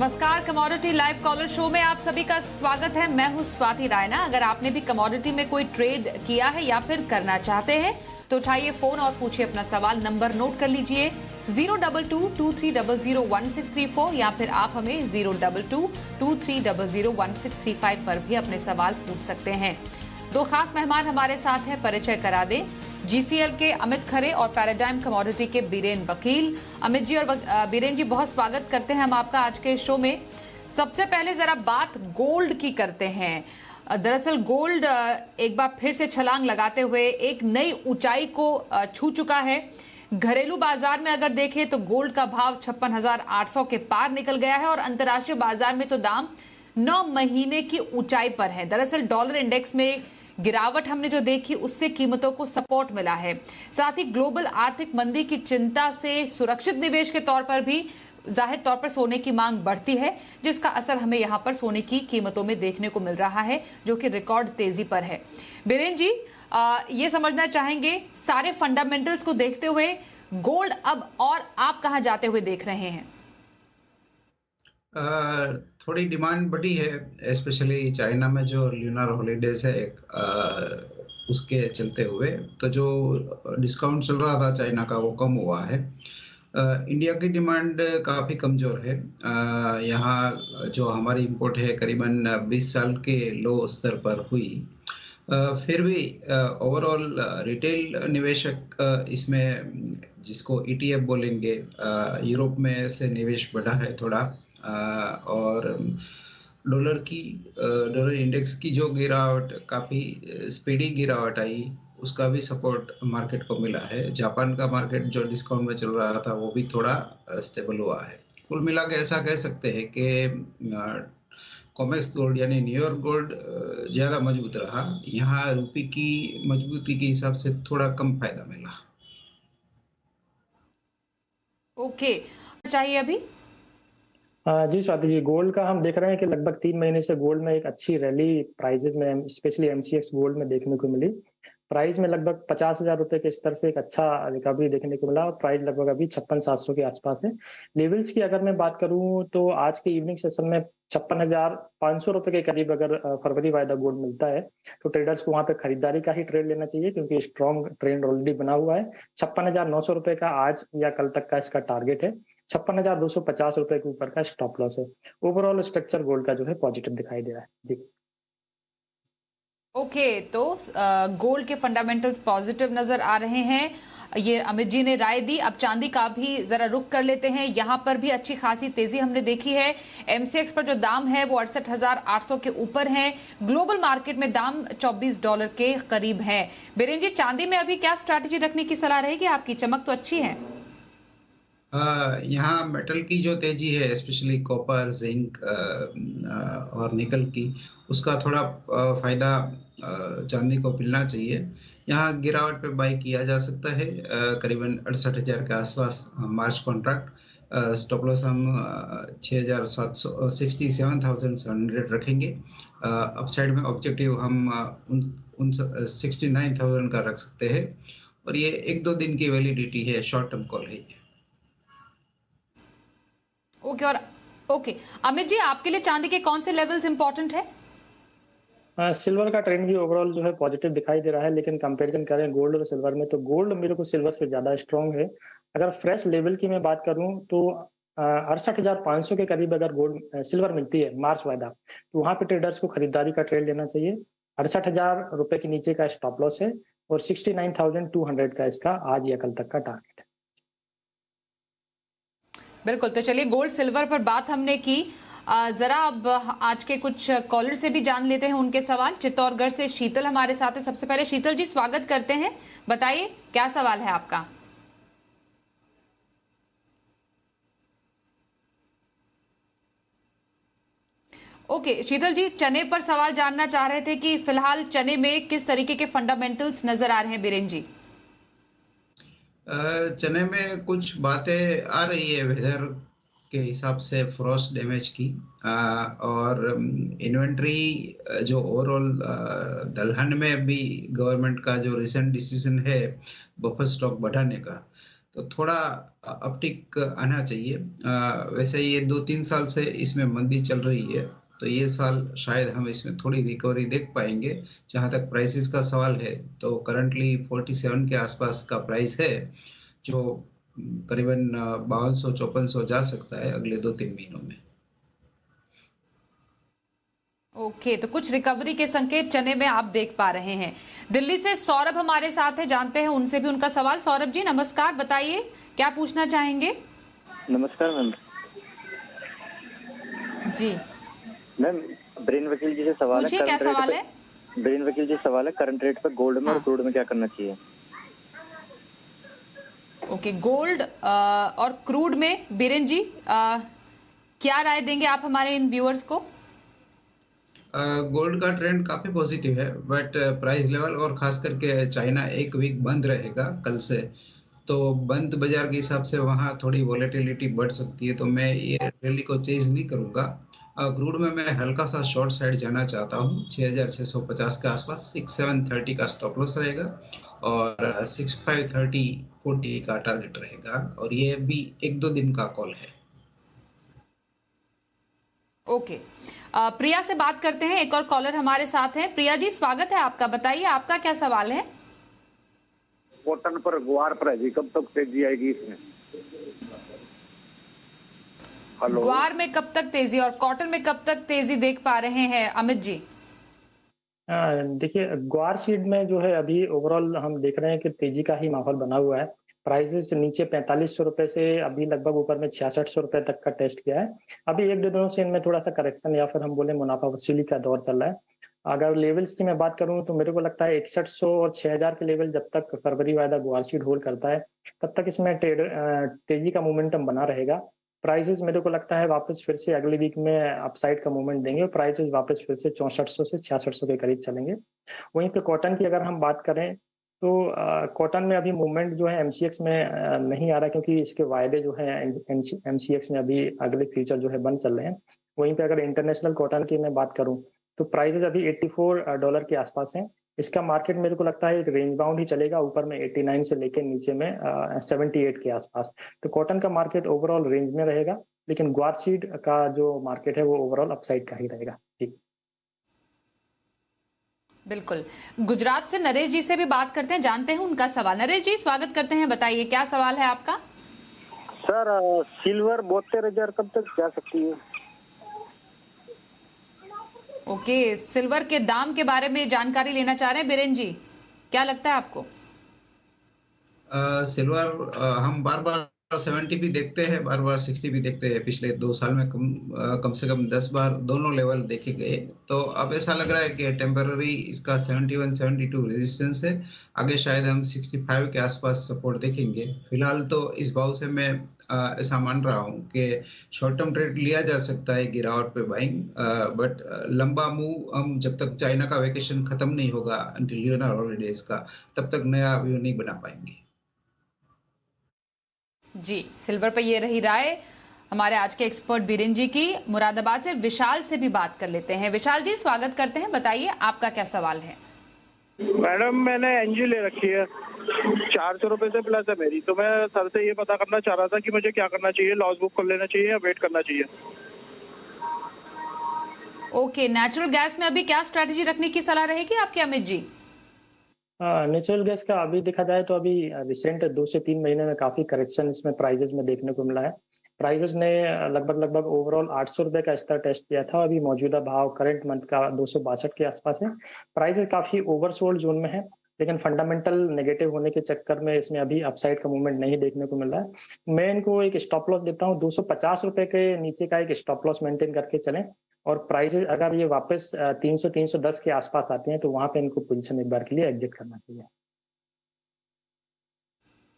नमस्कार, commodity live collar show में आप सभी का स्वागत है। मैं हूं स्वाति रायना। अगर आपने भी कमोडिटी में कोई ट्रेड किया है या फिर करना चाहते हैं तो उठाइए फोन और पूछिए अपना सवाल। नंबर नोट कर लीजिए 02223001634 या फिर आप हमें 02223001635 पर भी अपने सवाल पूछ सकते हैं। दो खास मेहमान हमारे साथ हैं, परिचय करा दें। जीसीएल के अमित खरे और पैराडाइम कमोडिटी के बीरेन वकील। अमित जी और बीरेन जी, बहुत स्वागत करते हैं हम आपका आज के शो में। सबसे पहले जरा बात गोल्ड की करते हैं। दरअसल गोल्ड एक बार फिर से छलांग लगाते हुए एक नई ऊंचाई को छू चुका है। घरेलू बाजार में अगर देखें तो गोल्ड का भाव 56,800 के पार निकल गया है और अंतर्राष्ट्रीय बाजार में तो दाम 9 महीने की ऊंचाई पर है। दरअसल डॉलर इंडेक्स में गिरावट हमने जो देखी उससे कीमतों को सपोर्ट मिला है। साथ ही ग्लोबल आर्थिक मंदी की चिंता से सुरक्षित निवेश के तौर पर भी जाहिर तौर पर सोने की मांग बढ़ती है, जिसका असर हमें यहाँ पर सोने की कीमतों में देखने को मिल रहा है, जो कि रिकॉर्ड तेजी पर है। बीरेन जी, ये समझना चाहेंगे सारे फंडामेंटल्स को देखते हुए गोल्ड अब और आप कहां जाते हुए देख रहे हैं? थोड़ी डिमांड बढ़ी है, स्पेशली चाइना में जो ल्यूनर हॉलीडेज है उसके चलते हुए। तो जो डिस्काउंट चल रहा था चाइना का वो कम हुआ है। इंडिया की डिमांड काफ़ी कमज़ोर है। यहाँ जो हमारी इंपोर्ट है करीबन 20 साल के लो स्तर पर हुई। फिर भी ओवरऑल रिटेल निवेशक इसमें, जिसको ETF बोलेंगे, यूरोप में से निवेश बढ़ा है थोड़ा। और डॉलर इंडेक्स की जो गिरावट, काफ़ी स्पीडी गिरावट आई, उसका भी सपोर्ट मार्केट को मिला है। जापान का मार्केट जो डिस्काउंट में चल रहा था वो भी थोड़ा स्टेबल हुआ है। कुल मिला के ऐसा कह सकते हैं कि कॉमेक्स गोल्ड यानी न्यूयॉर्क गोल्ड ज़्यादा मजबूत रहा। यहाँ रुपये की मजबूती के हिसाब से थोड़ा कम फायदा मिला। ओके, चाहिए अभी? जी स्वाति जी, गोल्ड का हम देख रहे हैं कि लगभग 3 महीने से गोल्ड में एक अच्छी रैली प्राइजेज में, स्पेशली MCX गोल्ड में देखने को मिली। प्राइस में लगभग 50,000 रुपए के स्तर से एक अच्छा रिकवरी देखने को मिला और प्राइस लगभग अभी 56,700 के आसपास है। लेवल्स की अगर मैं बात करूं तो आज के इवनिंग सेशन में 56,500 रुपए के करीब अगर फरवरी वायदा गोल्ड मिलता है तो ट्रेडर्स को वहां पे खरीदारी का ही ट्रेड लेना चाहिए, क्योंकि स्ट्रॉन्ग ट्रेंड ऑलरेडी बना हुआ है। 56,900 रुपए का आज या कल तक का इसका टारगेट है। 56,250 रुपए के ऊपर का स्टॉप लॉस है। ओवरऑल स्ट्रक्चर गोल्ड का जो है पॉजिटिव दिखाई दे रहा है। जी ओके, तो गोल्ड के फंडामेंटल्स पॉजिटिव नजर आ रहे हैं। ये अमित जी ने राय दी। अब चांदी का भी जरा रुख कर लेते हैं। यहाँ पर भी अच्छी खासी तेजी हमने देखी है। MCX पर जो दाम है वो 68,800 के ऊपर है। ग्लोबल मार्केट में दाम $24 के करीब है। बीरेन जी, चांदी में अभी क्या स्ट्रैटेजी रखने की सलाह रहेगी आपकी? चमक तो अच्छी है। यहाँ मेटल की जो तेजी है, स्पेशली कॉपर, जिंक और निकल की, उसका थोड़ा फायदा चांदी को मिलना चाहिए। यहाँ गिरावट पे बाई किया जा सकता है करीबन 68,000 के आसपास मार्च कॉन्ट्रैक्ट। स्टॉप लॉस हम 67,700 रखेंगे। अपसाइड में ऑब्जेक्टिव हम 69,000 का रख सकते हैं और ये 1-2 दिन की वैलिडिटी है, शॉर्ट टर्म कॉल है ये। ओके, अमित जी, आपके लिए चांदी के कौन से लेवल्स इंपॉर्टेंट है? सिल्वर का ट्रेंड भी ओवरऑल जो है पॉजिटिव दिखाई दे रहा है, लेकिन कंपैरिजन करें गोल्ड और सिल्वर में तो गोल्ड मेरे को सिल्वर से ज्यादा स्ट्रांग है। अगर फ्रेश लेवल की मैं बात करूं तो 68,500 के करीब अगर गोल्ड सिल्वर मिलती है मार्च वायदा, तो वहां पे ट्रेडर्स को खरीदारी का ट्रेड लेना चाहिए। 68,000 रुपए के नीचे का स्टॉप लॉस है और 69,200 का इसका आज या कल तक का टारगेट है। बिल्कुल, तो चलिए गोल्ड सिल्वर पर बात हमने की। जरा अब आज के कुछ कॉलर से भी जान लेते हैं उनके सवाल। चित्तौड़गढ़ से शीतल हमारे साथ है। सबसे पहले शीतल जी, स्वागत करते हैं। बताइए क्या सवाल है आपका? ओके, शीतल जी चने पर सवाल जानना चाह रहे थे कि फिलहाल चने में किस तरीके के फंडामेंटल्स नजर आ रहे हैं बीरेन जी? चने में कुछ बातें आ रही है वेदर के हिसाब से, फ्रॉस्ट डैमेज की और इन्वेंट्री जो ओवरऑल दलहन में भी गवर्नमेंट का जो रिसेंट डिसीजन है बफर स्टॉक बढ़ाने का, तो थोड़ा अपटिक आना चाहिए। वैसे ये 2-3 साल से इसमें मंदी चल रही है, तो ये साल शायद हम इसमें थोड़ी रिकवरी देख पाएंगे। जहां तक प्राइसेस का सवाल है, तो करंटली 47 के आसपास का प्राइस है, जो करीबन 5200-5400 जा सकता है अगले 2-3 महीनों में। ओके, तो कुछ रिकवरी के संकेत चने में आप देख पा रहे हैं। दिल्ली से सौरभ हमारे साथ है, जानते हैं उनसे भी उनका सवाल। सौरभ जी नमस्कार, बताइए क्या पूछना चाहेंगे? नमस्कार मैम। जी मैम, ब्रेन वकील जी से सवाल है। पूछिए, क्या सवाल है? ब्रेन वकील जी सवाल है, करंट रेट पे गोल्ड में और क्रूड में क्या करना चाहिए? ओके, गोल्ड और क्रूड में बीरेन जी क्या राय देंगे आप हमारे इन व्यूअर्स को? गोल्ड का ट्रेंड काफी पॉजिटिव है, बट प्राइस लेवल और खास करके चाइना एक वीक बंद रहेगा कल से, तो बंद बाजार के हिसाब से वहाँ थोड़ी वॉलेटिलिटी बढ़ सकती है, तो मैं ये रैली को चेज नहीं करूंगा। क्रूड में मैं हल्का सा शॉर्ट साइड जाना चाहता हूँ 6650 के आसपास। 6730 का स्टॉप लॉस रहेगा और 6530-40 का टारगेट रहेगा, और ये भी 1-2 दिन का कॉल है। ओके, प्रिया से बात करते हैं, एक और कॉलर हमारे साथ हैं। प्रिया जी स्वागत है आपका, बताइए आपका क्या सवाल है? कॉटन पर, ग्वार पर है जी, कब तक तेजी आएगी इसमें? हेलो, ग्वार में कब तक तेजी और कॉटन में कब तक तेजी देख पा रहे हैं अमित जी? देखिए, ग्वार सीड में जो है अभी ओवरऑल हम देख रहे हैं कि तेजी का ही माहौल बना हुआ है। प्राइसेस नीचे 4500 रुपए से अभी लगभग ऊपर में 6600 रुपए तक का टेस्ट किया है। अभी 1-2 दिनों से इनमें थोड़ा सा करेक्शन या फिर हम बोले मुनाफा वसूली का दौर चल रहा है। अगर लेवल्स की मैं बात करूं तो मेरे को लगता है 6100 और 6000 के लेवल जब तक फरवरी वायदा ग्वार सीड होल्ड करता है, तब तक इसमें तेजी का मोमेंटम बना रहेगा। प्राइसेस मेरे को लगता है वापस फिर से अगले वीक में अपसाइड का मूवमेंट देंगे और प्राइसेस वापस फिर से 6400 से 6600 के करीब चलेंगे। वहीं पे कॉटन की अगर हम बात करें तो कॉटन में अभी मूवमेंट जो है एमसीएक्स में नहीं आ रहा, क्योंकि इसके वायदे जो है एमसीएक्स में अभी अगले फ्यूचर जो है बंद चल रहे हैं। वहीं पे अगर इंटरनेशनल कॉटन की मैं बात करूं तो प्राइसेस अभी $84 के आसपास हैं। इसका मार्केट मेरे को लगता है एक रेंज बाउंड ही चलेगा, ऊपर में 89 से लेकर नीचे में 78 के आसपास। तो कॉटन का मार्केट ओवरऑल रेंज में रहेगा, लेकिन ग्वार सीड का जो मार्केट है वो ओवरऑल अपसाइड का ही रहेगा। जी बिल्कुल, गुजरात से नरेश जी से भी बात करते हैं, जानते हैं उनका सवाल। नरेश जी स्वागत करते हैं, बताइए क्या सवाल है आपका? सर सिल्वर 72,000 कब तक जा सकती है? ओके, सिल्वर के दाम के बारे में जानकारी लेना चाह रहे हैं बीरेन जी, क्या लगता है आपको? सिल्वर हम बार बार 70 भी देखते हैं, बार बार 60 भी देखते हैं। पिछले 2 साल में कम से कम 10 बार दोनों लेवल देखे गए, तो अब ऐसा लग रहा है कि टेम्पररी इसका 71-72 रेजिस्टेंस है। आगे शायद हम 65 के आसपास सपोर्ट देखेंगे। फिलहाल तो इस भाव से मैं ऐसा मान रहा हूँ कि शॉर्ट टर्म ट्रेड लिया जा सकता है गिरावट पे बाइंग, बट लंबा मूव हम जब तक चाइना का वेकेशन खत्म नहीं होगा अंटिल ल्यूनर हॉलीडेज का, तब तक नया व्यू नहीं बना पाएंगे। जी, सिल्वर पे ये रही राय हमारे आज के एक्सपर्ट बीरेन जी की। मुरादाबाद से विशाल से भी बात कर लेते हैं। विशाल जी स्वागत करते हैं, बताइए आपका क्या सवाल है? मैडम मैंने एनजी ले रखी है, 400 रुपए से प्लस है मेरी, तो मैं सर से ये पता करना चाह रहा था कि मुझे क्या करना चाहिए, लॉस बुक कर लेना चाहिए या वेट करना चाहिए? ओके, नेचुरल गैस में अभी क्या स्ट्रेटेजी रखने की सलाह रहेगी आपकी अमित जी? नेचुरल गैस का अभी देखा जाए तो अभी रिसेंट 2 से 3 महीने में काफी करेक्शन इसमें प्राइजेस में देखने को मिला है। प्राइजेस ने लगभग ओवरऑल 800 रुपए का स्तर टेस्ट किया था। अभी मौजूदा भाव करंट मंथ का 262 के आसपास है। प्राइजेस काफी ओवरसोल्ड जोन में है, लेकिन फंडामेंटल नेगेटिव होने के चक्कर में इसमें अभी अपसाइड का मूवमेंट नहीं देखने को मिल रहा है। मैं इनको एक स्टॉप लॉस देता हूँ, 250 रुपए के नीचे का एक स्टॉप लॉस मेंटेन करके चलें, और प्राइसेस अगर ये वापस 300-310 के आसपास आते हैं तो वहां पे इनको पोजीशन एक बार के लिए एग्जिट करना चाहिए।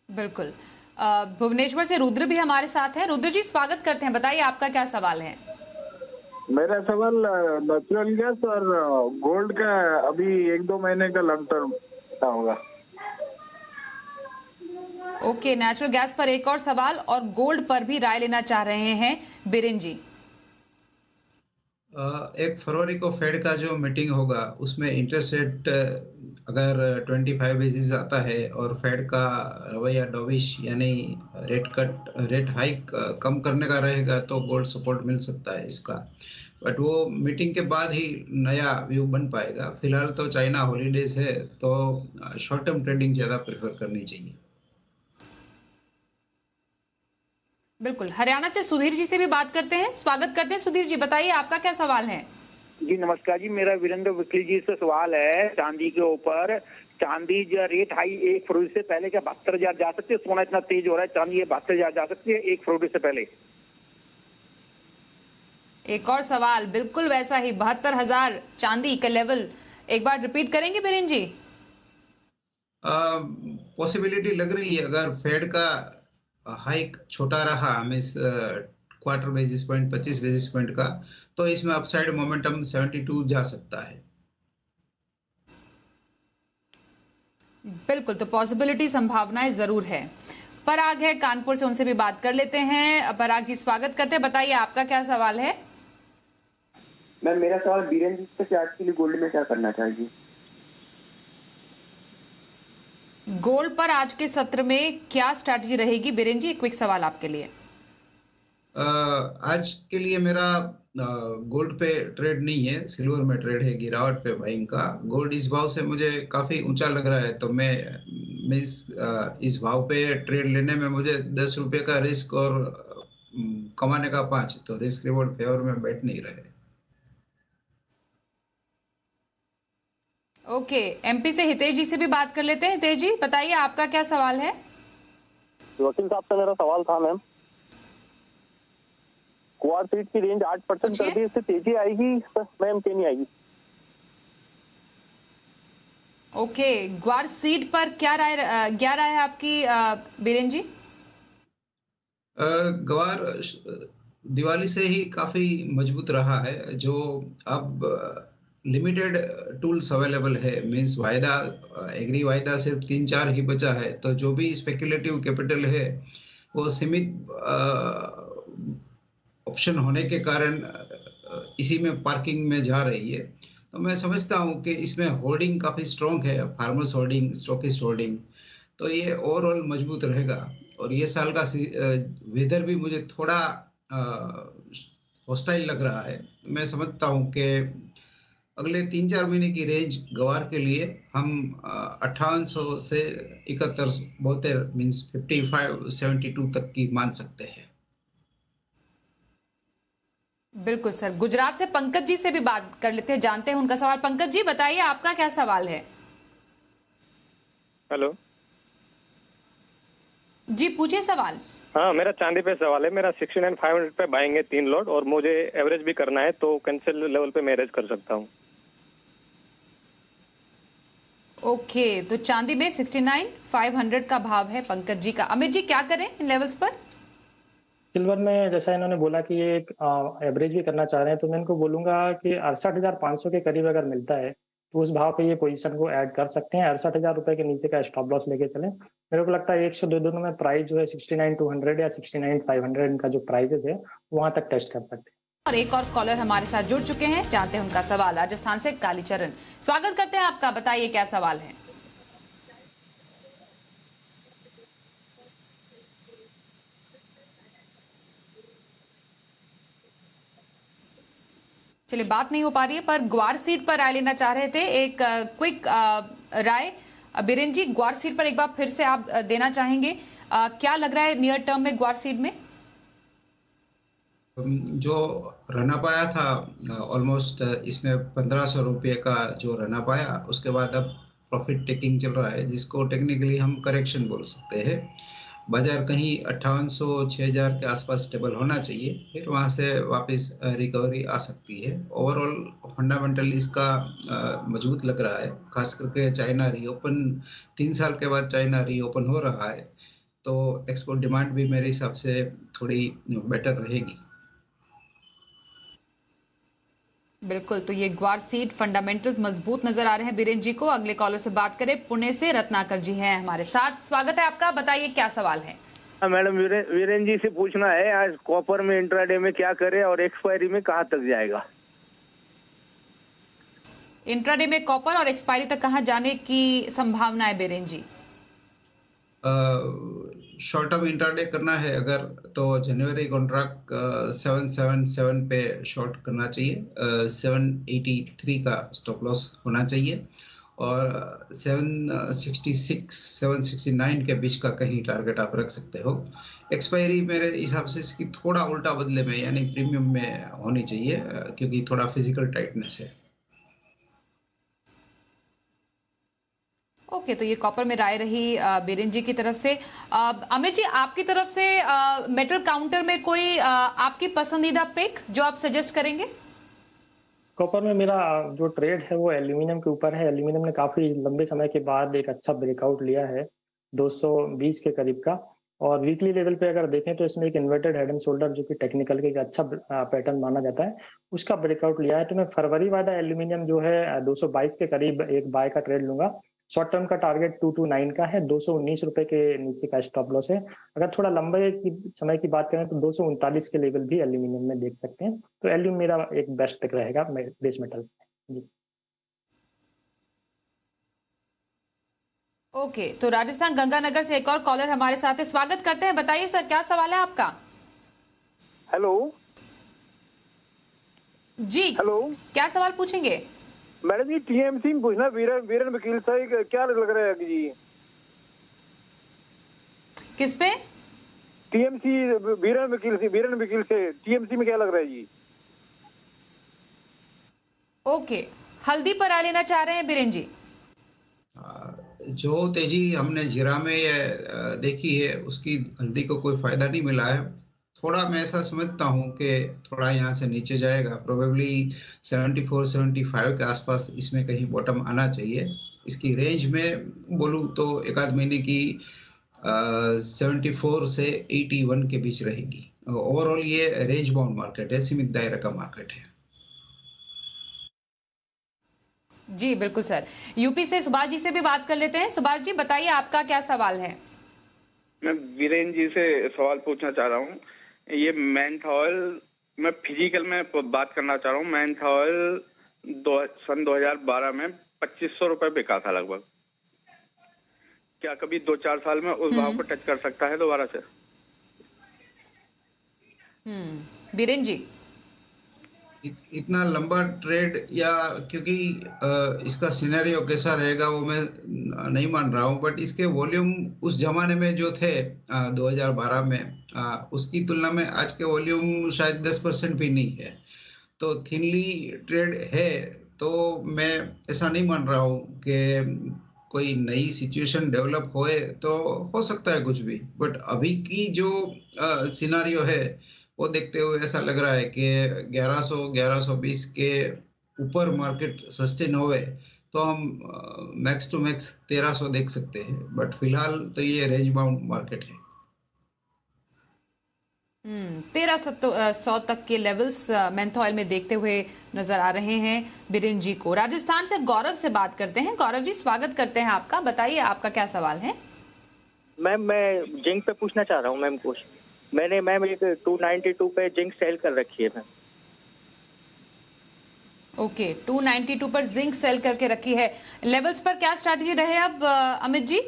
बिल्कुल, भुवनेश्वर से रुद्र भी हमारे साथ है। रुद्र जी स्वागत करते हैं, बताइए आपका क्या सवाल है? मेरा सवाल नेचुरल गैस और गोल्ड का अभी 1-2 महीने का लॉन्ग टर्म क्या होगा? ओके, नेचुरल गैस पर एक और सवाल और गोल्ड पर भी राय लेना चाह रहे हैं बीरेन जी। 1 फरवरी को फेड का जो मीटिंग होगा उसमें इंटरेस्ट रेट अगर 25 बेसिस आता है और फेड का रवैया डॉविश यानी रेट हाइक कम करने का रहेगा तो गोल्ड सपोर्ट मिल सकता है इसका। बट वो मीटिंग के बाद ही नया व्यू बन पाएगा। फिलहाल तो चाइना हॉलीडेज है तो शॉर्ट टर्म ट्रेडिंग ज़्यादा प्रेफर करनी चाहिए। बिल्कुल, हरियाणा से सुधीर जी से भी बात करते हैं। स्वागत करते हैं सुधीर जी, बताइए आपका क्या सवाल है। जी नमस्कार जी, मेरा वीरेंद्र वकील जी से सवाल है चांदी के ऊपर। चांदी जो रेट हाई 1 फरवरी से पहले क्या 72,000 जा सकती है? सोना इतना तेज हो रहा है, चांदी ये 72,000 जा सकती है 1 फरवरी से पहले? एक और सवाल बिल्कुल वैसा ही, 72,000 चांदी का लेवल एक बार रिपीट करेंगे बीरेन जी? पॉसिबिलिटी लग रही है अगर फेड का हाइक छोटा रहा means quarter basis point 25 basis point का, तो इसमें अपसाइड मोमेंटम 72 जा सकता है। बिल्कुल, तो पॉसिबिलिटी, संभावनाएं जरूर है। पराग है कानपुर से, उनसे भी बात कर लेते हैं। पराग जी स्वागत करते हैं, बताइए आपका क्या सवाल है। मैम मेरा सवाल बीरेन जी से आज के लिए गोल्ड में क्या करना चाहिए? गोल्ड पर आज के सत्र में क्या स्ट्रैटेजी रहेगी बीरेन जी? क्विक सवाल आपके लिए। आज के लिए मेरा गोल्ड पे ट्रेड नहीं है, सिल्वर में ट्रेड है, गिरावट पे बाइंग का। गोल्ड इस भाव से मुझे काफी ऊंचा लग रहा है तो मैं इस भाव पे ट्रेड लेने में मुझे 10 रुपए का रिस्क और कमाने का 5, तो रिस्क रिवॉर्ड फेवर में बैठ नहीं रहे। ओके, एमपी से हितेश जी से भी बात कर लेते हैं। हितेश जी बताइए आपका क्या सवाल है। वकील साहब से मेरा सवाल था मैम, क्वार्ट सीट की रेंज 8% कर दी, इससे तेजी आएगी मैम कि नहीं आएगी? ओके, ग्वार सीट पर क्या राय है आपकी बीरेन जी? ग्वार दिवाली से ही काफी मजबूत रहा है। जो अब लिमिटेड टूल्स अवेलेबल है, मींस वायदा एग्री वायदा सिर्फ 3-4 ही बचा है, तो जो भी स्पेकुलेटिव कैपिटल है वो सीमित ऑप्शन होने के कारण इसी में पार्किंग में जा रही है। तो मैं समझता हूँ कि इसमें होल्डिंग काफ़ी स्ट्रॉन्ग है, फार्मर्स होल्डिंग, स्टॉकिस्ट होल्डिंग, तो ये ओवरऑल मजबूत रहेगा। और ये साल का वेदर भी मुझे थोड़ा हॉस्टाइल लग रहा है। मैं समझता हूँ कि अगले 3-4 महीने की रेंज गवार के लिए हम 5800 से 71-72 मीन्स 55-72 तक की मान सकते हैं। बिल्कुल सर, गुजरात से पंकज जी से भी बात कर लेते हैं, जानते हैं उनका सवाल। पंकज जी बताइए आपका क्या सवाल है। हेलो जी पूछिए सवाल। हाँ, मेरा चांदी पे सवाल है। मेरा 69,500 पे बाइंग है 3 लॉट, और मुझे एवरेज भी करना है, तो कैंसिल लेवल पे मैं एवरेज कर सकता हूँ। ओके, तो चांदी में 69,500 का भाव है पंकज जी का। अमित जी क्या करें इन लेवल्स पर? सिल्वर में जैसा इन्होंने बोला कि ये एवरेज भी करना चाह रहे हैं, तो मैं इनको बोलूंगा कि 68,500 के करीब अगर मिलता है तो उस भाव पे ये पोजीशन को ऐड कर सकते हैं। 68,000 रुपए के नीचे का स्टॉप लॉस लेके चलें। मेरे को लगता है 1 से 2 दिनों में प्राइस जो है 69,200 या 69,500 इनका जो प्राइजेस है वहां तक टेस्ट कर सकते हैं। और एक और कॉलर हमारे साथ जुड़ चुके हैं, जानते हैं उनका सवाल। राजस्थान से कालीचरण, स्वागत करते हैं आपका, बताइए क्या सवाल है। चलिए बात नहीं हो पा रही है, पर ग्वार सीट पर राय लेना चाह रहे थे। एक क्विक राय बीरेन जी, ग्वार सीट पर एक बार फिर से आप देना चाहेंगे, क्या लग रहा है नियर टर्म में ग्वार सीट में? जो रना पाया था ऑलमोस्ट इसमें 1500 रुपये का जो रना पाया, उसके बाद अब प्रॉफिट टेकिंग चल रहा है, जिसको टेक्निकली हम करेक्शन बोल सकते हैं। बाजार कहीं 5800-6000 के आसपास स्टेबल होना चाहिए, फिर वहां से वापस रिकवरी आ सकती है। ओवरऑल फंडामेंटल इसका मजबूत लग रहा है, खास करके चाइना रीओपन, 3 साल के बाद चाइना रीओपन हो रहा है, तो एक्सपोर्ट डिमांड भी मेरे हिसाब से थोड़ी बेटर रहेगी। बिल्कुल, तो ये ग्वार सीट फंडामेंटल्स मजबूत नजर आ रहे हैं बीरेन जी को। अगले कॉलर से बात करें, पुणे से रत्नाकर जी हैं हमारे साथ, स्वागत है आपका, बताइए क्या सवाल है। मैडम वीरेन जी से पूछना है, आज कॉपर में इंट्राडे में क्या करे और एक्सपायरी में कहाँ तक जाएगा? इंट्राडे में कॉपर और एक्सपायरी तक कहां जाने की संभावना है बीरेन जी? शॉर्ट टर्म इंट्राडे करना है अगर, तो जनवरी कॉन्ट्रैक्ट 777 पे शॉर्ट करना चाहिए। 783 का स्टॉप लॉस होना चाहिए और 766 769 के बीच का कहीं टारगेट आप रख सकते हो। एक्सपायरी मेरे हिसाब से इसकी थोड़ा उल्टा बदले में यानी प्रीमियम में होनी चाहिए, क्योंकि थोड़ा फिजिकल टाइटनेस है। ओके, तो ये कॉपर में राय रही बीरेन जी की तरफ से। अमित जी, आपकी तरफ से मेटल काउंटर में कोई आपकी पसंदीदा पिक जो आप सजेस्ट करेंगे? कॉपर में मेरा जो ट्रेड है वो एल्यूमिनियम के ऊपर है। एल्यूमिनियम ने काफी लंबे समय के बाद एक अच्छा ब्रेकआउट लिया है 220 के करीब का, और वीकली लेवल पे अगर देखें तो इसमें एक इन्वर्टेड हेड एंड शोल्डर जो कि टेक्निकल के एक अच्छा पैटर्न माना जाता है, उसका ब्रेकआउट लिया है। तो मैं फरवरी वाला एल्यूमिनियम जो है 222 के करीब एक बाय का ट्रेड लूंगा। शॉर्ट टर्म का टारगेट 229 का है, 219 रुपए के नीचे का स्टॉप लॉस है। अगर थोड़ा लंबे की समय की बात करें तो 239 के लेवल भी एल्यूमिनियम में देख सकते हैं। तो एल्यूमिनियम मेरा एक बेस्ट पिक रहेगा बेस मेटल जी। ओके, तो राजस्थान गंगानगर से एक और कॉलर हमारे साथ है, स्वागत करते हैं। बताइए सर, क्या सवाल है आपका? हेलो जी, हेलो, क्या सवाल पूछेंगे? मैडम जी टीएमसी में पूछना, वीरेन वकील साहब क्या लग रहा है जी? किस पे? टीएमसी वीरेन वकील से टीएमसी में क्या लग रहा है जी? ओके, हल्दी पर आ लेना चाह रहे हैं बीरेन जी? जो तेजी हमने जीरा में ये देखी है उसकी हल्दी को कोई फायदा नहीं मिला है। थोड़ा मैं ऐसा समझता हूँ कि थोड़ा यहाँ से नीचे जाएगा, प्रोबेबली 74-75 के आसपास इसमें कहीं बॉटम आना चाहिए। इसकी रेंज में बोलूँ तो एक आध महीने की 74 से 81 के बीच रहेगी। ओवरऑल ये रेंज बाउंड मार्केट है, सीमित दायरे का मार्केट है। जी बिल्कुल सर। यूपी से सुभाष जी से भी बात कर लेते हैं। सुभाष जी, बताइए आपका क्या सवाल है? मैं वीरेन जी से सवाल पूछना चाह रहा हूँ। ये मैंथॉयल, मैं फिजिकल में बात करना चाह रहा हूँ। मैंथॉयल सन 2012 में 2500 रुपए बिका था लगभग। क्या कभी 2-4 साल में उस भाव को टच कर सकता है दोबारा से? बीरेन जी, इतना लंबा ट्रेड या क्योंकि इसका सिनेरियो कैसा रहेगा वो मैं नहीं मान रहा हूँ, बट इसके वॉल्यूम उस जमाने में जो थे 2012 में उसकी तुलना में आज के वॉल्यूम शायद 10% भी नहीं है। तो थिनली ट्रेड है, तो मैं ऐसा नहीं मान रहा हूँ कि कोई नई सिचुएशन डेवलप होए तो हो सकता है कुछ भी, बट अभी की जो सिनेरियो है वो देखते हुए ऐसा लग रहा है कि 1100-1120 के ऊपर मार्केट सस्टेन होवे तो हम मैक्स टू मैक्स 1300 देख सकते हैं, बट फिलहाल तो ये रेंज बाउंड मार्केट है। 1300 तक के लेवल्स मैंथॉयल में देखते हुए नजर आ रहे हैं बीरेन जी को। राजस्थान से गौरव से बात करते हैं। गौरव जी, स्वागत करते हैं आपका। बताइए आपका क्या सवाल है? मैम, मैं जिंक पे पूछना चाह रहा हूँ मैम कुछ। मैंने मैम एक 292 पे जिंक सेल कर रखी है मैम। ओके, 292 पर जिंक सेल करके रखी है। लेवल्स पर क्या स्ट्रैटेजी रहे अब अमित जी?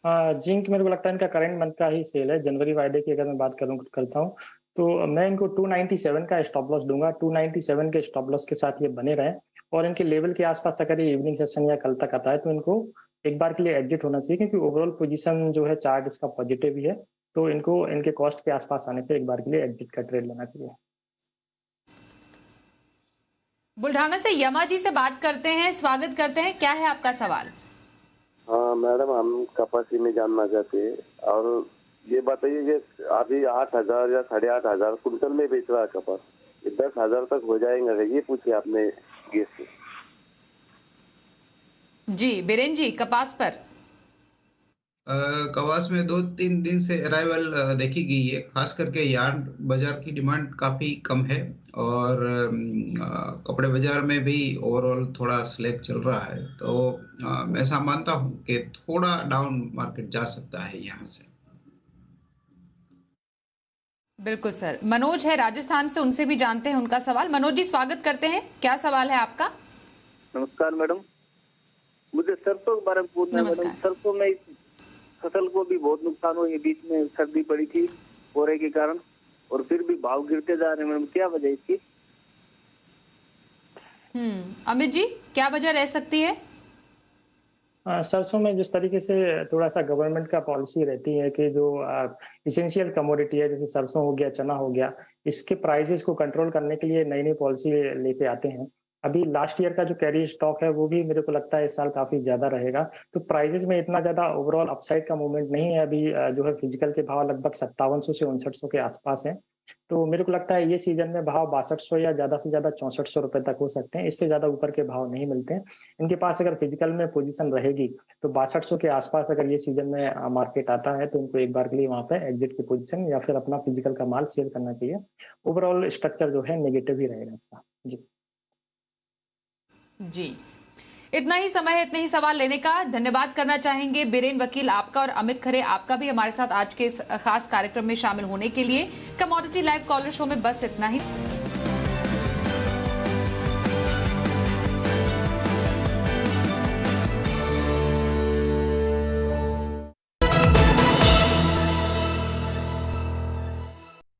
जिंक मेरे को लगता है इनका करंट मंथ का ही सेल है। जनवरी वायदे की अगर मैं बात करता हूँ तो मैं इनको 297 का स्टॉप लॉस दूंगा। 297 के स्टॉप लॉस के साथ ये बने रहें और इनके लेवल के आसपास अगर ये इवनिंग सेशन या कल तक आता है तो इनको एक बार के लिए एग्जिट होना चाहिए, क्योंकि ओवरऑल पोजीशन जो है चार्ट इसका पॉजिटिव ही है। तो इनको इनके कॉस्ट के आसपास आने पे एक बार के लिए एग्जिट का ट्रेड लेना चाहिए। बुल्ढाना से यमा जी से बात करते हैं। स्वागत करते हैं। क्या है आपका सवाल? हाँ मैडम, हम कपासी में जानना चाहते हैं, और ये बताइए कि अभी 8,000 या 8,500 कुंटल में बेच रहा है कपास, 10,000 तक हो जाएगा, ये पूछे आपने गेस्ट से। जी बीरेन जी, कपास पर कवास में 2-3 दिन से अराइवल देखी गई है, खास करके यार्न बाजार की डिमांड काफी कम है और कपड़े बाजार में भी ओवरऑल थोड़ा स्लैग चल रहा है। तो मैं ऐसा मानता हूं कि थोड़ा डाउन मार्केट जा सकता है यहाँ से। बिल्कुल सर। मनोज है राजस्थान से, उनसे भी जानते हैं उनका सवाल। मनोज जी, स्वागत करते हैं। क्या सवाल है आपका? नमस्कार मैडम, मुझे सरसों के बारे में पूछना है मैडम। सरसों में फसल को भी बहुत नुकसान हुआ, ये बीच में सर्दी पड़ी थी कोहरे के कारण, और फिर भी भाव गिरते जा रहे हैं मैडम, क्या वजह इसकी? अमित जी, क्या वजह रह सकती है? सरसों में जिस तरीके से थोड़ा सा गवर्नमेंट का पॉलिसी रहती है कि जो इसेंशियल कमोडिटी है, जैसे सरसों हो गया, चना हो गया, इसके प्राइसेस को कंट्रोल करने के लिए नई नई पॉलिसी लेके आते हैं। अभी लास्ट ईयर का जो कैरी स्टॉक है वो भी मेरे को लगता है इस साल काफी ज्यादा रहेगा, तो प्राइसेस में इतना ज्यादा ओवरऑल अपसाइड का मूवमेंट नहीं है। अभी जो है फिजिकल के भाव लगभग 5700 से 5900 के आसपास है, तो मेरे को लगता है ये सीजन में भाव 6200 या ज्यादा से ज्यादा 6400 रुपए तक हो सकते हैं। इससे ज्यादा ऊपर के भाव नहीं मिलते हैं इनके पास। अगर फिजिकल में पोजीशन रहेगी तो 6200 के आसपास अगर ये सीजन में मार्केट आता है तो इनको एक बार के लिए वहां पे एग्जिट की पोजीशन या फिर अपना फिजिकल का माल सेल करना चाहिए। ओवरऑल स्ट्रक्चर जो है नेगेटिव ही रहेगा इसका। जी, इतना ही समय है, इतने ही सवाल लेने का। धन्यवाद करना चाहेंगे बीरेन वकील आपका और अमित खरे आपका भी हमारे साथ आज के इस खास कार्यक्रम में शामिल होने के लिए। कमोडिटी लाइव कॉलर शो में बस इतना ही।